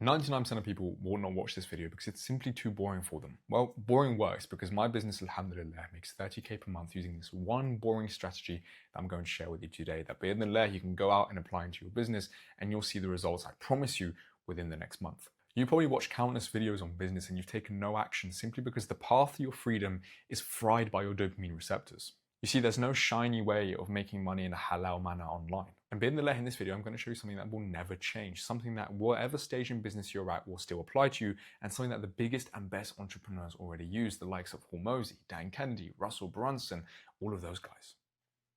99% of people will not watch this video because it's simply too boring for them. Well, boring works because my business, alhamdulillah, makes 30k per month using this one boring strategy that I'm going to share with you today. That bi'idhnillah, you can go out and apply into your business and you'll see the results, I promise you, within the next month. You probably watch countless videos on business and you've taken no action simply because the path to your freedom is fried by your dopamine receptors. You see, there's no shiny way of making money in a halal manner online. And bi'idhnillah, in this video, I'm going to show you something that will never change, something that whatever stage in business you're at will still apply to you, and something that the biggest and best entrepreneurs already use, the likes of Hormozi, Deen, Russell Brunson, all of those guys.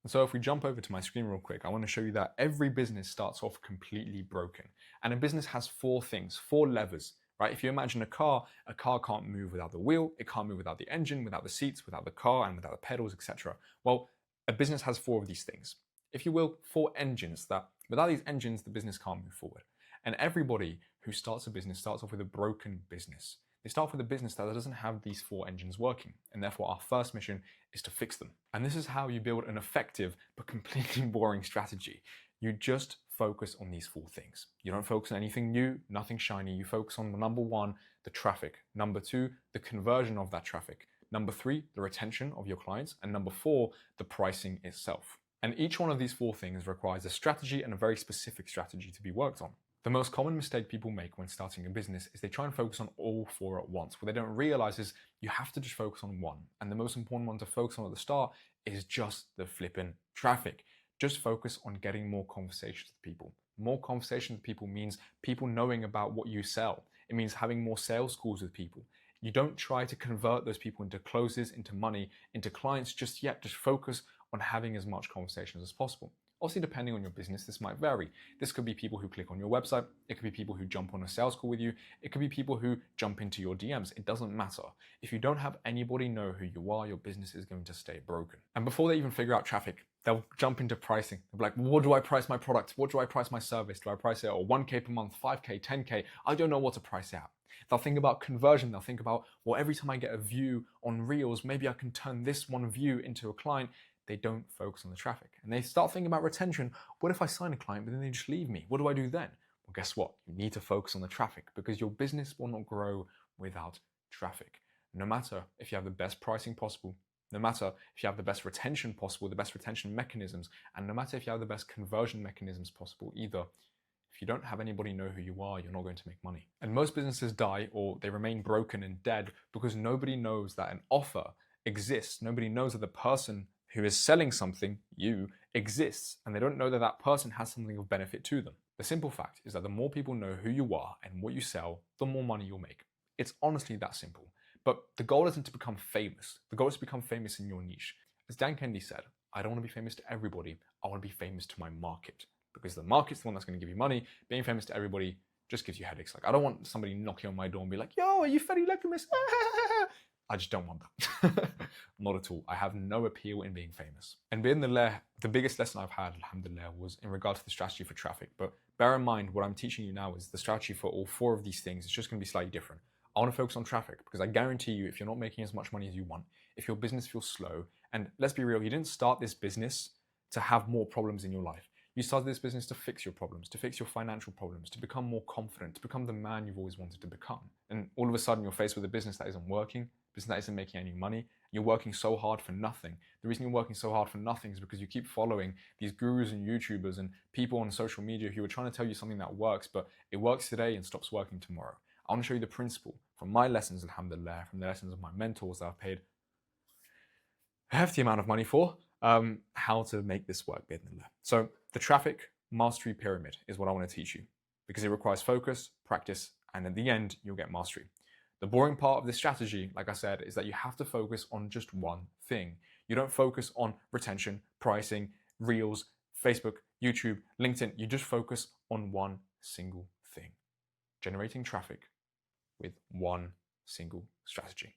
And so if we jump over to my screen real quick, I want to show you that every business starts off completely broken. And a business has four things, four levers. Right? If you imagine a car can't move without the wheel, it can't move without the engine, without the seats, without the car, and without the pedals, etc. Well, a business has four of these things. If you will, four engines that without these engines, the business can't move forward. And everybody who starts a business starts off with a broken business. They start with a business that doesn't have these four engines working. And therefore, our first mission is to fix them. And this is how you build an effective but completely boring strategy. You just focus on these four things. You don't focus on anything new, nothing shiny. You focus on number one, the traffic. Number two, the conversion of that traffic. Number three, the retention of your clients. And number four, the pricing itself. And each one of these four things requires a strategy and a very specific strategy to be worked on. The most common mistake people make when starting a business is they try and focus on all four at once. What they don't realize is you have to just focus on one. And the most important one to focus on at the start is just the flipping traffic. Just focus on getting more conversations with people. More conversations with people means people knowing about what you sell. It means having more sales calls with people. You don't try to convert those people into closes, into money, into clients just yet. Just focus on having as much conversations as possible. Obviously, depending on your business, this might vary. This could be people who click on your website. It could be people who jump on a sales call with you. It could be people who jump into your DMs. It doesn't matter. If you don't have anybody know who you are, your business is going to stay broken. And before they even figure out traffic, they'll jump into pricing. They'll be like, what do I price my product? What do I price my service? Do I price it at 1K per month, 5K, 10K? I don't know what to price it at. They'll think about conversion. They'll think about, well, every time I get a view on Reels, maybe I can turn this one view into a client. They don't focus on the traffic. And they start thinking about retention. What if I sign a client, but then they just leave me? What do I do then? Well, guess what? You need to focus on the traffic because your business will not grow without traffic. No matter if you have the best pricing possible, no matter if you have the best retention possible, the best retention mechanisms, and no matter if you have the best conversion mechanisms possible either, if you don't have anybody know who you are, you're not going to make money. And most businesses die or they remain broken and dead because nobody knows that an offer exists. Nobody knows that the person who is selling something, you, exists, and they don't know that that person has something of benefit to them. The simple fact is that the more people know who you are and what you sell, the more money you'll make. It's honestly that simple. But the goal isn't to become famous. The goal is to become famous in your niche. As Dan Kennedy said, I don't want to be famous to everybody. I want to be famous to my market. Because the market's the one that's going to give you money. Being famous to everybody just gives you headaches. Like, I don't want somebody knocking on my door and be like, yo, are you Fedi Lecamus? I just don't want that. Not at all. I have no appeal in being famous. And the biggest lesson I've had, alhamdulillah, was in regard to the strategy for traffic. But bear in mind, what I'm teaching you now is the strategy for all four of these things. It's just going to be slightly different. I want to focus on traffic because I guarantee you, if you're not making as much money as you want, if your business feels slow, and let's be real, you didn't start this business to have more problems in your life. You started this business to fix your problems, to fix your financial problems, to become more confident, to become the man you've always wanted to become. And all of a sudden, you're faced with a business that isn't working, business that isn't making any money. You're working so hard for nothing. The reason you're working so hard for nothing is because you keep following these gurus and YouTubers and people on social media who are trying to tell you something that works, but it works today and stops working tomorrow. I want to show you the principle from my lessons, alhamdulillah, from the lessons of my mentors that I've paid a hefty amount of money for, how to make this work, bi'idhnillah. So the traffic mastery pyramid is what I want to teach you because it requires focus, practice, and at the end, you'll get mastery. The boring part of this strategy, like I said, is that you have to focus on just one thing. You don't focus on retention, pricing, Reels, Facebook, YouTube, LinkedIn. You just focus on one single thing. Generating traffic with one single strategy.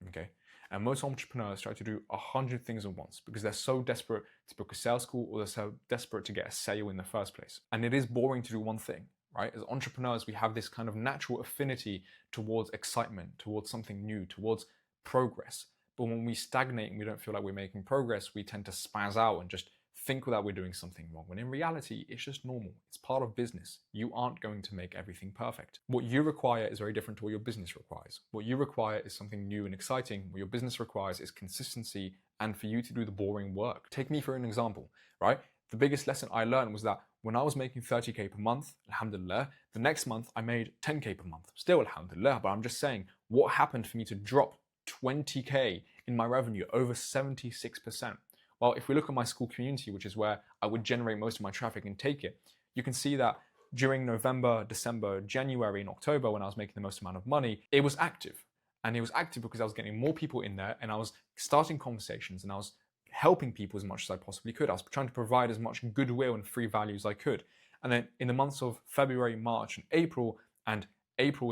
Okay? And most entrepreneurs try to do 100 things at once because they're so desperate to book a sales call or they're so desperate to get a sale in the first place. And it is boring to do one thing, right? As entrepreneurs, we have this kind of natural affinity towards excitement, towards something new, towards progress. But when we stagnate and we don't feel like we're making progress, we tend to spaz out and just think that we're doing something wrong, when in reality, it's just normal. It's part of business. You aren't going to make everything perfect. What you require is very different to what your business requires. What you require is something new and exciting. What your business requires is consistency and for you to do the boring work. Take me for an example, right? The biggest lesson I learned was that when I was making 30k per month, alhamdulillah, the next month I made 10k per month. Still, alhamdulillah, but I'm just saying, what happened for me to drop 20k in my revenue, over 76%? Well, if we look at my school community, which is where I would generate most of my traffic and take it, you can see that during November, December, January, and October, when I was making the most amount of money, it was active. And it was active because I was getting more people in there and I was starting conversations and I was helping people as much as I possibly could. I was trying to provide as much goodwill and free value as I could. And then in the months of February, March, and April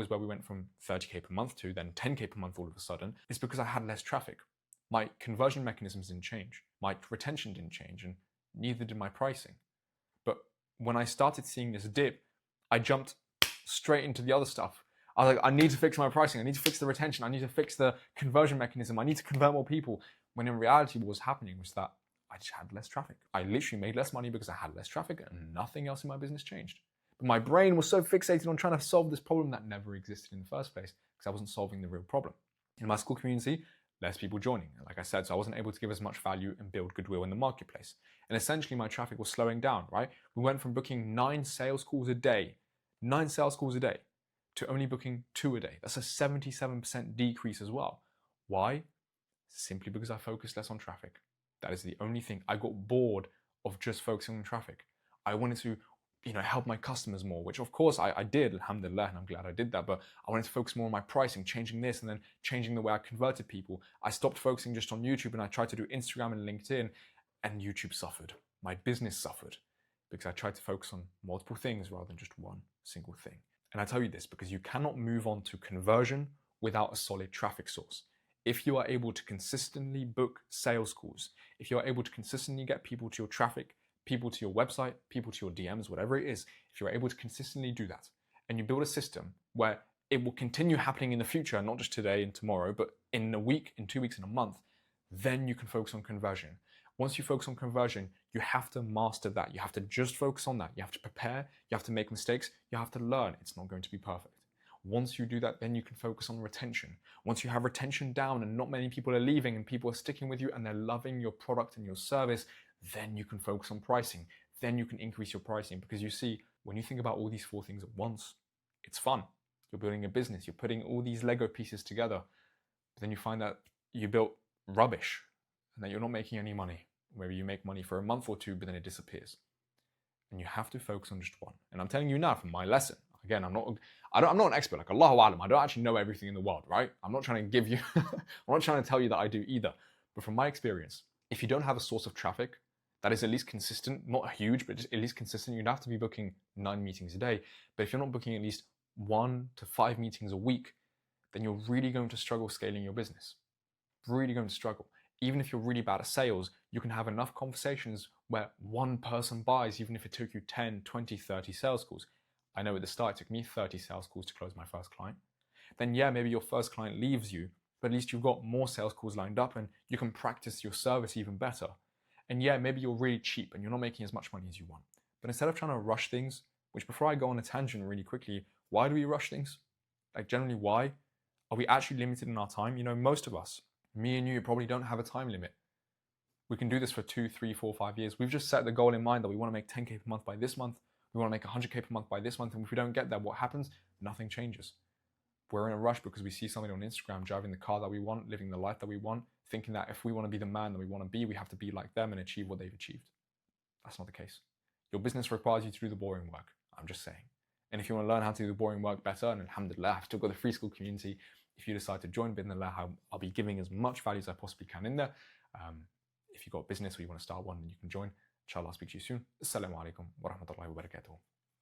is where we went from 30k per month to then 10k per month all of a sudden, it's because I had less traffic. My conversion mechanisms didn't change. My retention didn't change, and neither did my pricing. But when I started seeing this dip, I jumped straight into the other stuff. I was like, I need to fix my pricing. I need to fix the retention. I need to fix the conversion mechanism. I need to convert more people. When in reality, what was happening was that I just had less traffic. I literally made less money because I had less traffic and nothing else in my business changed. But my brain was so fixated on trying to solve this problem that never existed in the first place because I wasn't solving the real problem. In my school community, less people joining. Like I said, so I wasn't able to give as much value and build goodwill in the marketplace. And essentially my traffic was slowing down, right? We went from booking 9 sales calls a day, to only booking 2 a day. That's a 77% decrease as well. Why? Simply because I focused less on traffic. That is the only thing. I got bored of just focusing on traffic. I wanted to help my customers more, which of course I did, alhamdulillah, and I'm glad I did that, but I wanted to focus more on my pricing, changing this and then changing the way I converted people. I stopped focusing just on YouTube and I tried to do Instagram and LinkedIn, and YouTube suffered. My business suffered because I tried to focus on multiple things rather than just one single thing. And I tell you this because you cannot move on to conversion without a solid traffic source. If you are able to consistently book sales calls, if you are able to consistently get people to your traffic, people to your website, people to your DMs, whatever it is, if you're able to consistently do that, and you build a system where it will continue happening in the future, not just today and tomorrow, but in a week, in 2 weeks, in a month, then you can focus on conversion. Once you focus on conversion, you have to master that. You have to just focus on that. You have to prepare, you have to make mistakes, you have to learn. It's not going to be perfect. Once you do that, then you can focus on retention. Once you have retention down and not many people are leaving and people are sticking with you and they're loving your product and your service, then you can focus on pricing. Then you can increase your pricing, because you see, when you think about all these 4 things at once, it's fun. You're building a business, you're putting all these Lego pieces together, but then you find that you built rubbish and that you're not making any money. Maybe you make money for a month or 2, but then it disappears. And you have to focus on just one. And I'm telling you now from my lesson, again, I'm not an expert, like Allahu Alam, I don't actually know everything in the world, right? I'm not trying to give you, I'm not trying to tell you that I do either. But from my experience, if you don't have a source of traffic that is at least consistent, not huge, but just at least consistent, you'd have to be booking 9 meetings a day. But if you're not booking at least 1 to 5 meetings a week, then you're really going to struggle scaling your business. Really going to struggle. Even if you're really bad at sales, you can have enough conversations where one person buys, even if it took you 10, 20, 30 sales calls. I know at the start it took me 30 sales calls to close my first client. Then yeah, maybe your first client leaves you, but at least you've got more sales calls lined up and you can practice your service even better. And yeah, maybe you're really cheap and you're not making as much money as you want. But instead of trying to rush things, which before I go on a tangent really quickly, why do we rush things? Like generally, why? Are we actually limited in our time? Most of us, me and you, probably don't have a time limit. We can do this for 2, 3, 4, 5 years. We've just set the goal in mind that we want to make 10k per month by this month. We want to make 100k per month by this month. And if we don't get there, what happens? Nothing changes. We're in a rush because we see somebody on Instagram driving the car that we want, living the life that we want, thinking that if we want to be the man that we want to be, we have to be like them and achieve what they've achieved. That's not the case. Your business requires you to do the boring work. I'm just saying. And if you want to learn how to do the boring work better, and alhamdulillah, I've still got the free school community. If you decide to join Bidnillah, I'll be giving as much value as I possibly can in there. If you've got a business or you want to start one, then you can join. Inshallah, I'll speak to you soon. Assalamu alaikum wa rahmatullahi wa barakatuh.